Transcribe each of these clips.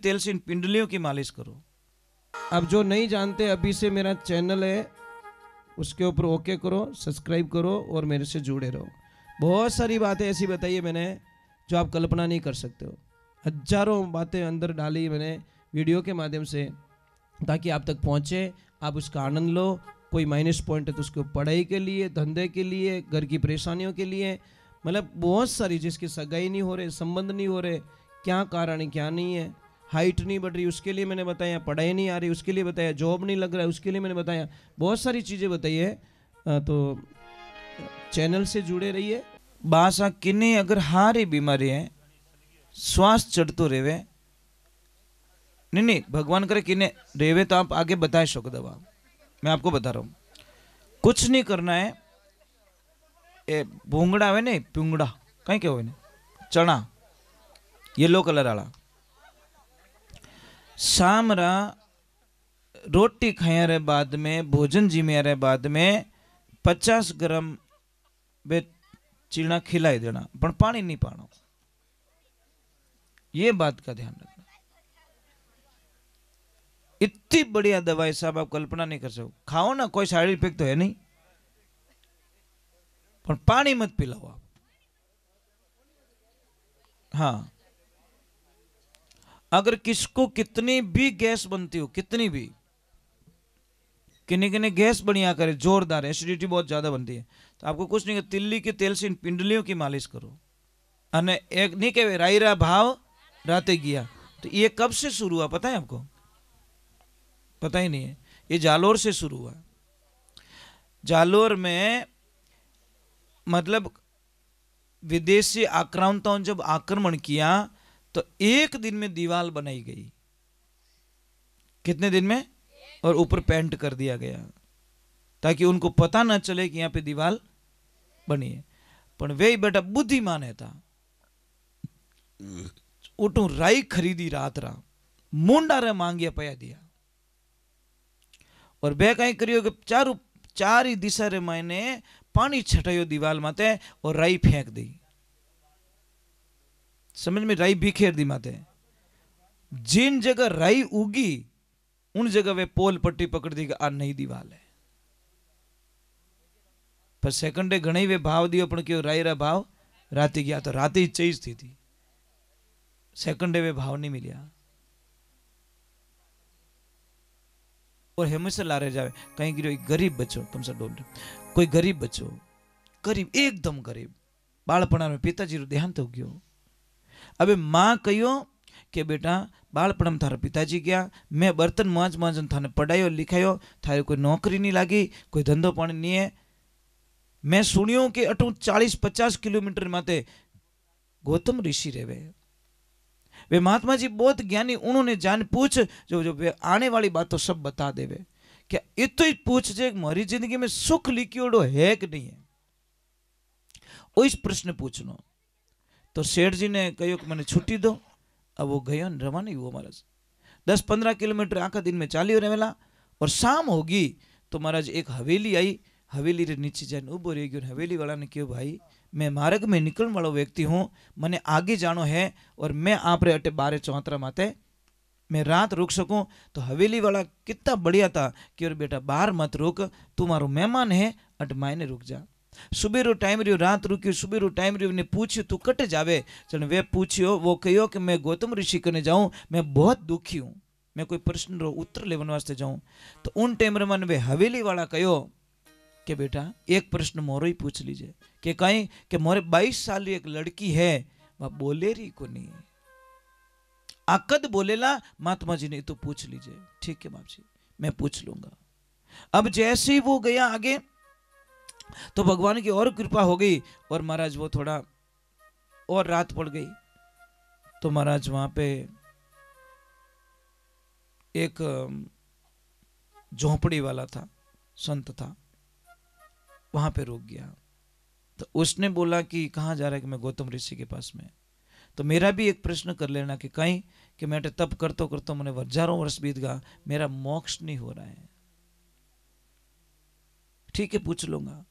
तेल से इन पिंडलियों की मालिश करो। अब जो नहीं जानते, अभी से मेरा चैनल है, उसके ऊपर ओके करो, सब्सक्राइब करो और मेरे से जुड़े रहो। बहुत सारी बातें ऐसी बताई है मैंने जो आप कल्पना नहीं कर सकते हो। हजारों बातें अंदर डाली मैंने वीडियो के माध्यम से, ताकि आप तक पहुँचे, आप उसका आनंद लो। कोई माइनस पॉइंट है तो उसको पढ़ाई के लिए, धंधे के लिए, घर की परेशानियों के लिए, मतलब बहुत सारी, जिसकी सगाई नहीं हो रहे, संबंध नहीं हो रहे, क्या कारण है क्या नहीं है, हाइट नहीं बढ़ रही उसके लिए मैंने बताया, पढ़ाई नहीं आ रही उसके लिए बताया, जॉब नहीं लग रहा है उसके लिए मैंने बताया, बहुत सारी चीज़ें बताई है। तो चैनल से जुड़े रहिए। बासा किन्नी अगर हारी बीमारी है, श्वास चढ़तो रेवे, नहीं भगवान करे किन्ने रेवे तो आप आगे बता सको दवा। मैं आपको बता रहा हूँ, कुछ नहीं करना है। ए भूंगड़ा है नहीं, पुंगड़ा कहीं क्या हो, चना येलो कलर वाला, शाम रा रोटी खाया रे बाद में, भोजन जिम्या रे बाद में 50 ग्राम बे चीना खिलाई देना, पर पानी नहीं पाना। ये बात का ध्यान रखना। इतनी बढ़िया दवाई साहब आप कल्पना नहीं कर सकते। खाओ ना, कोई साइड इफेक्ट तो है नहीं, पर पानी मत पिलाओ आप। हाँ, अगर किसको कितनी भी गैस बनती हो, कितनी भी, किन्नी किन्नी गैस बढ़िया करे, जोरदार एसिडिटी बहुत ज्यादा बनती है, तो आपको कुछ नहीं, तिल्ली के तेल से इन पिंडलियों की मालिश करो। अने एक नहीं कहे रायरा भाव राते गया, तो ये कब से शुरू हुआ पता है आपको? पता ही नहीं है। ये जालोर से शुरू हुआ। जालोर में मतलब विदेशी आक्रांताओं ने जब आक्रमण किया तो एक दिन में दीवार बनाई गई। कितने दिन में? और ऊपर पेंट कर दिया गया ताकि उनको पता ना चले कि यहां पे दीवार बनी है। पर वे बेटा बुद्धिमान है था, उठू राई खरीदी रात रा, मुंडा रे मांगिया पया दिया, और बे कई करियो कि चार ही दिशा रे मायने पानी छटायो दीवार माते और राई फेंक दी। समझ में? राई बिखेर दी माते। जिन जगह राई उगी उन जगह वे पोल पट्टी पकड़ दी कि आ नई दीवार है। पर सेकंडे घणी वे भाव दियो, पण क्यों राई रा भाव राती गया, तो राती चीज थी सेकंडे वे भाव नहीं मिलिया। और हमेशा लारे जावे कहीं गिरो गरीब बच्चो, तुम सब डोंट, कोई गरीब बच्चो, गरीब एकदम गरीब, बाळपणा में पिताजी रो देहांत हो गयो। अबे मां कहियो कि बेटा बाळपण में थारा पिताजी गया, मैं बर्तन मांज मांजन थाने पढ़ायो लिखायो, थारे कोई नौकरी नहीं लागी, कोई धंधो पानी नहीं है। मैं सुनियो कि अटू 40-50 किलोमीटर माते गौतम ऋषि रेवे, वे महात्मा जी बहुत ज्ञानी, उन्होंने जान पूछ जो जो वे आने वाली बात तो सब बता देवे। क्या इतो ही पूछ जे मारी जिंदगी में सुख लिखियोड़ो है कि नहीं है, वो इस प्रश्न पूछनो। तो सेठ जी ने कहो कि मैंने छुट्टी दो। अब वो गयो रवाना हुआ महाराज, 10-15 किलोमीटर आखा दिन में चालियो रहेला। और शाम होगी तो महाराज एक हवेली आई, हवेली रे नीचे जाने उभो रह गयो। हवेली वाला ने कहो भाई मैं मार्ग में निकलने वाला व्यक्ति हूँ, मने आगे जानो है और मैं आप रे अटे 12-34 माते मैं रात रुक सकूं। तो हवेली वाला कितना बढ़िया था कि और बेटा बाहर मत रुक, तू मारो मेहमान है, अट मायने रुक जा। सुबह रो टाइम रियो, रात रुकी, सुबह रो टाइम रियो ने पूछ्यो तू कट जावे, चल वे पूछ्यो, वो कहो कि मैं गौतम ऋषि कने जाऊं, मैं बहुत दुखी हूं, मैं कोई प्रश्न रो उत्तर लेवन वास्ते जाऊं। तो उन टाइम रे मन वे हवेली वाला कहो कि बेटा एक प्रश्न मोरो ही पूछ लीजिए, कि कहीं कि मोरे 22 साल एक लड़की है, वह बोले रही को नहीं, आकद बोलेला महात्मा जी ने तो पूछ लीजिए। ठीक है बाप जी, मैं पूछ लूंगा। अब जैसे ही वो गया आगे तो भगवान की और कृपा हो गई, और महाराज वो थोड़ा और रात पड़ गई तो महाराज वहां पे एक झोंपड़ी वाला था, संत था, वहां पे रुक गया। तो उसने बोला कि कहाँ जा रहा है? कि मैं गौतम ऋषि के पास में। तो मेरा भी एक प्रश्न कर लेना कि कहीं कि मैं तप करतो करतो मैंने हजारों वर्ष बीत गया, मेरा मोक्ष नहीं हो रहा है। ठीक है पूछ लूंगा।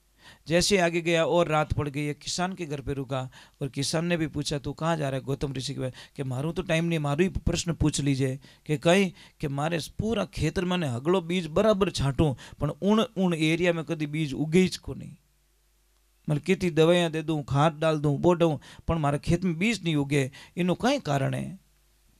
जैसे आगे गया और रात पड़ गई, एक किसान के घर पे रुका और किसान ने भी पूछा तू कहाँ जा रहा है गौतम ऋषि के पास, कि मारू तो टाइम नहीं, मारू ही प्रश्न पूछ लीजिए कि कहीं कि मारे पूरा खेतर मैंने हगड़ो बीज बराबर छांटू पण उन एरिया में कभी बीज उगे ज को नहीं, मतलब कितनी दवाइयाँ दे दूँ, खाद डाल दूँ, बो दूँ, पर मारे खेत में बीज नहीं उगे, इनो कई कारण है,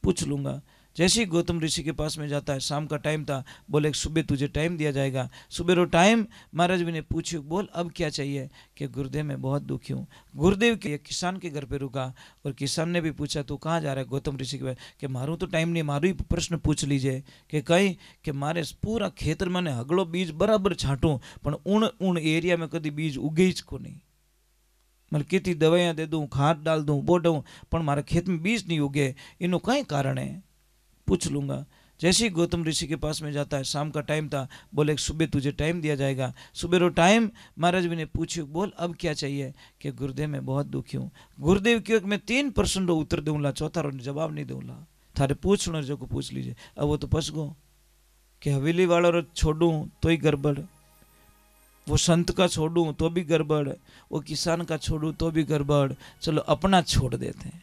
पूछ लूँगा। जैसे ही गौतम ऋषि के पास में जाता है, शाम का टाइम था, बोले सुबह तुझे टाइम दिया जाएगा। सुबह रो टाइम महाराज जी ने पूछा बोल अब क्या चाहिए, कि गुरुदेव मैं बहुत दुखी हूँ। गुरुदेव के किसान के घर पे रुका और किसान ने भी पूछा तू कहाँ जा रहा है गौतम ऋषि के पास, कि मारू तो टाइम नहीं, मारू ही प्रश्न पूछ लीजिए कि कहीं कि मारे पूरा खेतर मैंने हगड़ो बीज बराबर छांटू पण उन एरिया में कभी बीज उगे ज को नहीं, मतलब कितनी दवाइयाँ दे दूँ, खाद डाल दूँ, बो दूँ, पर मारे खेत में बीज नहीं उगे, इनो कई कारण है, पूछ लूँगा। जैसे ही गौतम ऋषि के पास में जाता है, शाम का टाइम था, बोले सुबह तुझे टाइम दिया जाएगा। सुबह रो टाइम महाराज जी ने पूछा बोल अब क्या चाहिए, कि गुरुदेव मैं बहुत दुखी हूँ। गुरुदेव क्यों मैं 3% रो उत्तर दूंगा, चौथा रो जवाब नहीं दूंगा, थारे पूछना जो को पूछ लीजिए। अब वो तो फंस गो कि हवेली वाला रो छोड़ू तो ही गड़बड़, वो संत का छोड़ू तो भी गड़बड़, वो किसान का छोड़ू तो भी गड़बड़, चलो अपना छोड़ देते हैं।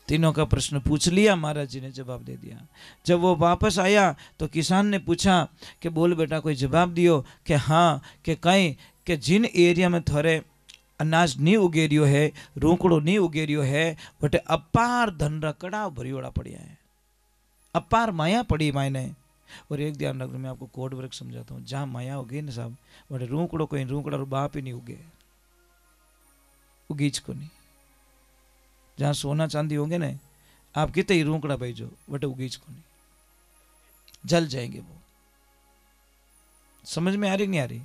तीनों का प्रश्न पूछ लिया, महाराज जी ने जवाब दे दिया। जब वो वापस आया तो किसान ने पूछा कि बोल बेटा कोई जवाब दियो, कि हाँ कि कहीं कि जिन एरिया में थोड़े अनाज नहीं उगेरियो है, रोकड़ो नहीं उगेरियो है, बटे अपार धन रा कड़ाव भरियोड़ा पड़िया है, अपार माया पड़ी मायने। और एक ध्यान रखना, मैं आपको कोड वर्क समझाता हूँ, जहाँ माया होगी ना साहब, बटे रोकड़ो कोई रोकड़ा बाप ही नहीं उगे, उगीच को नहीं। जहाँ सोना चांदी होंगे ना, आप कितने ही रोकड़ा भेजो बटे उगीच को नहीं, जल जाएंगे वो। समझ में आ रही नहीं आ रही,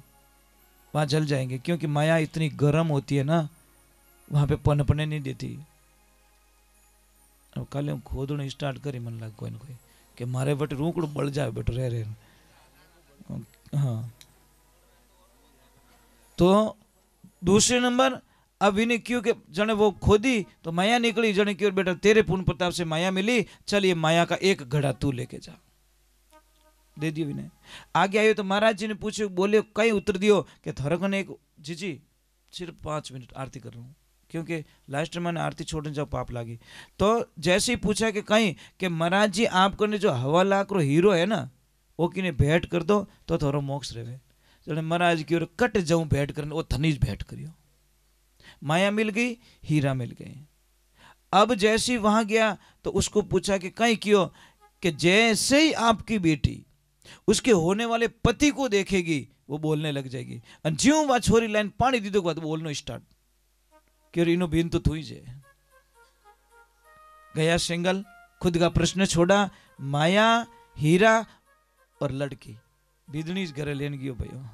वहां जल जाएंगे, क्योंकि माया इतनी गर्म होती है ना, वहां पे पनपने नहीं देती। अब कल खोदने स्टार्ट करी मन लग कोई न कोई कि मारे बटे रोकड़ो बड़ जाए बटे रह। हाँ, तो दूसरे नंबर अब इन्हें क्यों कि जने वो खोदी तो माया निकली, जने क्यों बेटा तेरे पुण्य प्रताप से माया मिली, चल ये माया का एक घड़ा तू लेके जा, दे दियो इन्हें। आगे आयो तो महाराज जी ने पूछे, बोले कहीं उत्तर दियो कि थरकन एक जी सिर्फ 5 मिनट आरती कर रहा हूँ, क्योंकि लास्ट में मैंने आरती छोड़ने जब पाप लागी। तो जैसे ही पूछा कि कहीं कि महाराज जी आपको ने जो 1.25 लाख रो हीरो है ना, वो किने भेंट कर दो तो थोड़ा मोक्ष रहे। जने महाराज की ओर कट जाऊं भेंट करने, वो धनीज भेंट करियो, माया मिल गई, हीरा मिल गए। अब जैसे वहां गया तो उसको पूछा कि कहीं क्यों, कि जैसे ही आपकी बेटी उसके होने वाले पति को देखेगी वो बोलने लग जाएगी, और ज्यों वह छोरी लाइन पानी दी दो बाद बोलना स्टार्ट, क्यों इनो बीन तो थी जे गया सिंगल। खुद का प्रश्न छोड़ा, माया, हीरा और लड़की बिदनीज घरे लेन गयो भयो।